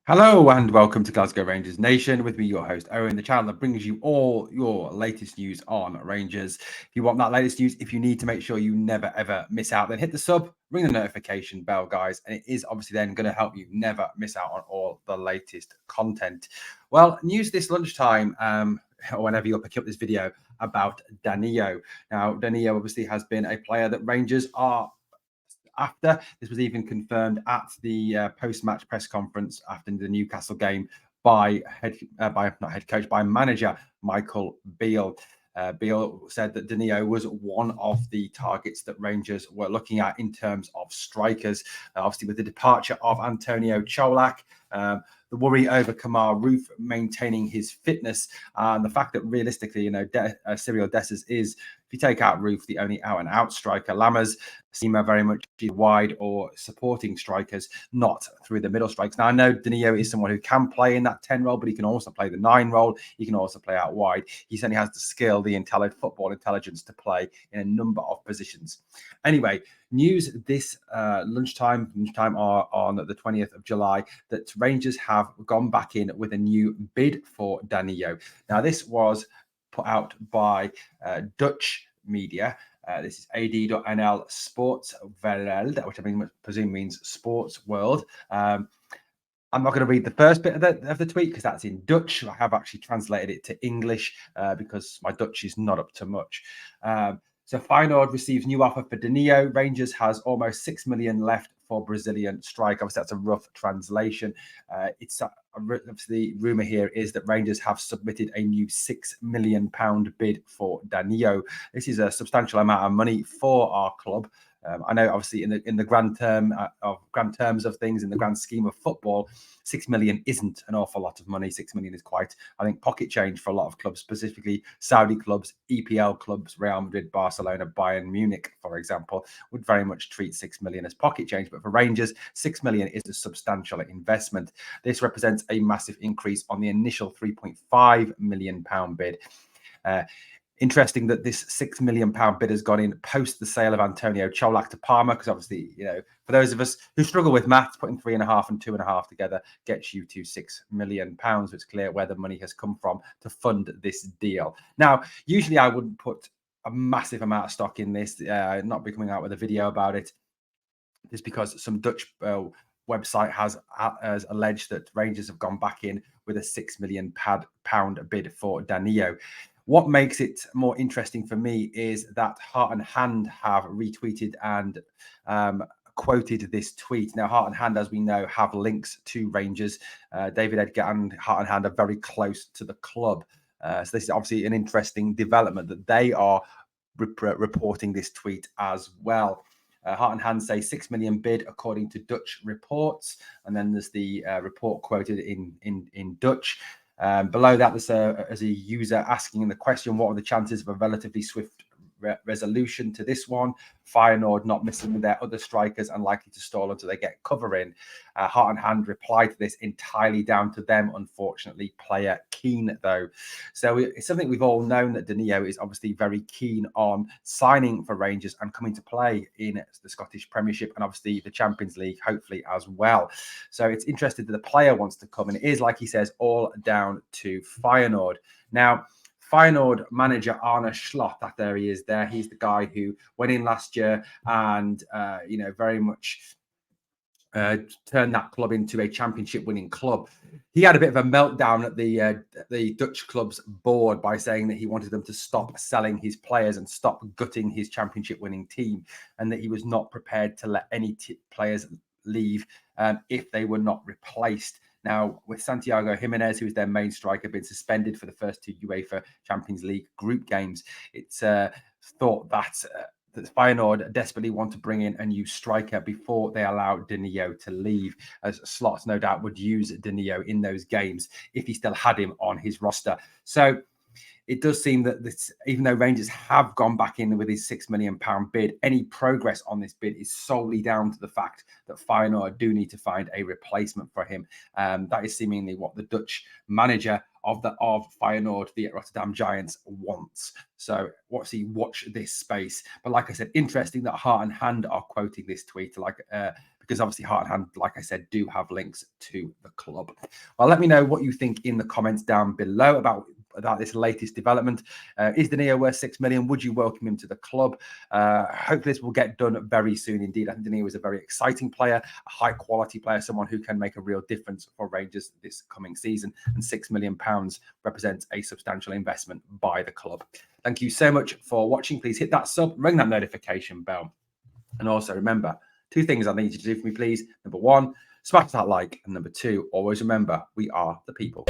Hello and welcome to Glasgow Rangers Nation. With me, your host Owen, the channel that brings you all your latest news on Rangers. If you want that latest news, if you need to make sure you never ever miss out, then hit the sub, ring the notification bell, guys, and it is obviously then going to help you never miss out on all the latest content. Well, news this lunchtime, or whenever you'll pick up this video, about Danilo. Now, Danilo obviously has been a player that Rangers are after. This was even confirmed at the post-match press conference after the Newcastle game by manager Michael Beale. Beale said that Danilo was one of the targets that Rangers were looking at in terms of strikers. Obviously, with the departure of Antonio Cholak, the worry over Kemar Roofe maintaining his fitness, and the fact that realistically, Searle Dessers is, if you take out Roofe, the only out-and-out striker. Lammers seem very much wide or supporting strikers, not through the middle strikes. Now, I know Danilo is someone who can play in that 10 role, but he can also play the 9 role. He can also play out wide. He certainly has the skill, the football intelligence to play in a number of positions. Anyway, news this lunchtime are on the 20th of July that Rangers have gone back in with a new bid for Danilo. Now, this was put out by Dutch media. This is ad.nl Sportswereld, which I presume means sports world. I'm not going to read the first bit of the tweet because that's in Dutch. I have actually translated it to English because my Dutch is not up to much. So Feyenoord receives new offer for Danilo. Rangers has almost 6 million left for Brazilian striker. Obviously, that's a rough translation. It's the rumor here is that Rangers have submitted a new £6 million bid for Danilo. This is a substantial amount of money for our club. I know, obviously, in the grand terms of things, in the grand scheme of football, 6 million isn't an awful lot of money. 6 million is quite, I think, pocket change for a lot of clubs, specifically Saudi clubs, EPL clubs, Real Madrid, Barcelona, Bayern Munich, for example, would very much treat 6 million as pocket change. But for Rangers, 6 million is a substantial investment. This represents a massive increase on the initial £3.5 million bid. Interesting that this £6 million bid has gone in post the sale of Antonio Cholak to Parma, because obviously, for those of us who struggle with maths, putting 3.5 and 2.5 together gets you to £6 million. So it's clear where the money has come from to fund this deal. Now, usually I wouldn't put a massive amount of stock in this, not be coming out with a video about it, just because some Dutch website has alleged that Rangers have gone back in with a £6 million bid for Danilo. What makes it more interesting for me is that Heart and Hand have retweeted and quoted this tweet. Now, Heart and Hand, as we know, have links to Rangers. David Edgar and Heart and Hand are very close to the club. So this is obviously an interesting development that they are reporting this tweet as well. Heart and Hand say 6 million bid according to Dutch reports. And then there's the report quoted in Dutch. Below that, there's a user asking the question, what are the chances of a relatively swift resolution to this one? Feyenoord not missing their other strikers and likely to stall until they get cover in. Heart and Hand replied to this, entirely down to them, unfortunately. Player keen, though. So it's something we've all known, that Danilo is obviously very keen on signing for Rangers and coming to play in the Scottish Premiership and obviously the Champions League, hopefully, as well. So it's interesting that the player wants to come, and it is, like he says, all down to Feyenoord. Now, Feyenoord manager Arne Slot, there he is there. He's the guy who went in last year and, very much turned that club into a championship winning club. He had a bit of a meltdown at the Dutch club's board by saying that he wanted them to stop selling his players and stop gutting his championship winning team, and that he was not prepared to let any players leave if they were not replaced. Now, with Santiago Jimenez, who is their main striker, been suspended for the first 2 UEFA Champions League group games, it's thought that Feyenoord desperately want to bring in a new striker before they allow Danilo to leave, as Slot no doubt would use Danilo in those games if he still had him on his roster. So it does seem that this, even though Rangers have gone back in with his £6 million bid, any progress on this bid is solely down to the fact that Feyenoord do need to find a replacement for him. That is seemingly what the Dutch manager of Feyenoord, the Rotterdam Giants, wants. So watch this space. But like I said, interesting that Heart and Hand are quoting this tweet, because obviously Heart and Hand, like I said, do have links to the club. Well, let me know what you think in the comments down below about this latest development. Is Danilo worth £6 million? Would you welcome him to the club? Hopefully this will get done very soon indeed. I think Danilo is a very exciting player, a high quality player, someone who can make a real difference for Rangers this coming season, and £6 million represents a substantial investment by the club. Thank you so much for watching. Please hit that sub, ring that notification bell, and also remember, 2 things I need you to do for me, please. Number 1, smash that like, and number 2, always remember, we are the people.